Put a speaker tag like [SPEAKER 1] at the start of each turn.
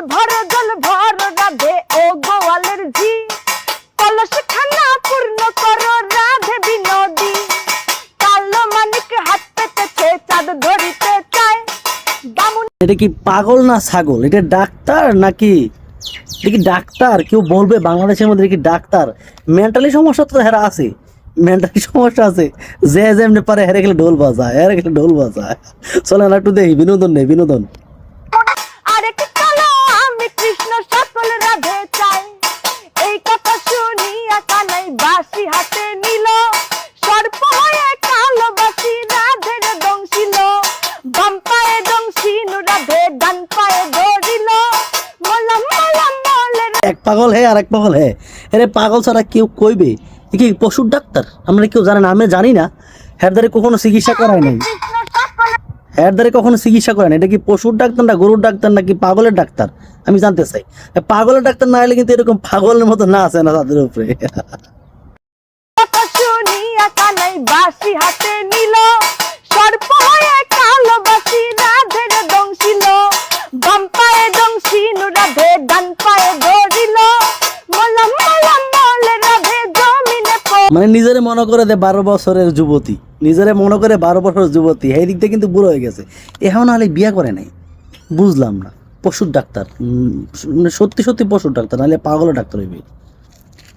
[SPEAKER 1] জল ভর রাধে ও গোয়ালের ঝি কলস খানা পূর্ণ করো রাধে বিনোদী কালো মানিক হাত পেতেছে চাঁদ ধরিতে চায় বামুন।
[SPEAKER 2] এটা কি পাগল না ছাগল? এটা ডাক্তার নাকি? এটা কি ডাক্তার? কেউ বলবে বাংলাদেশের মধ্যে কি ডাক্তার? মেন্টালি সমস্যা তো হেরা আছে, মেন্টালি সমস্যা আছে। যে যেমনি পারে হেরে গেলে ঢোল বাজায়, হেরে গেলে ঢোল বাজায়। চলে না একটু দেখি বিনোদন নেই, বিনোদন।
[SPEAKER 1] আরেক কালো আমি কৃষ্ণ সকল রাধে চাই এই কথা শুনিয়া কানাই বাঁশি হাতে নিল সর্প হয়ে কালো বাঁশি রাধের দংশিল বাম পায়ে দংশিনু রাধে ডান পায়ে ধরিল মলম মলম মলে।
[SPEAKER 2] এক পাগল হে আর এক পাগল হে। এরে পাগল ছাড়া কেউ কইবে? এ কি পশুর ডাক্তার? আমরা কেউ জানে না, আমি জানি না। হের দ্বারে কখনো চিকিৎসা করায় নাই, এর দ্বারা কখনো চিকিৎসা করে না। এটা কি পশুর ডাক্তার না গরুর ডাক্তার নাকি পাগলের ডাক্তার? আমি জানতে চাই। পাগলের ডাক্তার না হলে কিন্তু এরকম পাগলের মতো না আছে না তাদের উপরে।
[SPEAKER 1] শুনিয়া কানাই বাঁশি হাতে নিল সর্প হয়ে কালো বাঁশি রাধের দংশিল বাম পায়ে দংশিনু রাধে ডান পায়ে ধরিল মলম মলম মলে রাধে জমিনে
[SPEAKER 2] মানে নিজেরে মনে করে দে 12 বছরের যুবতী, নিজেরে মনে করে 12 বছরের যুবতী, এই দিক থেকে কিন্তু বুড়ো হয়ে গেছে। এখন হলে বিয়া করে নাই, বুঝলাম না। পশুর ডাক্তার, মানে সত্যি সত্যি পশুর ডাক্তার, নাহলে পাগলের ডাক্তার হইবে।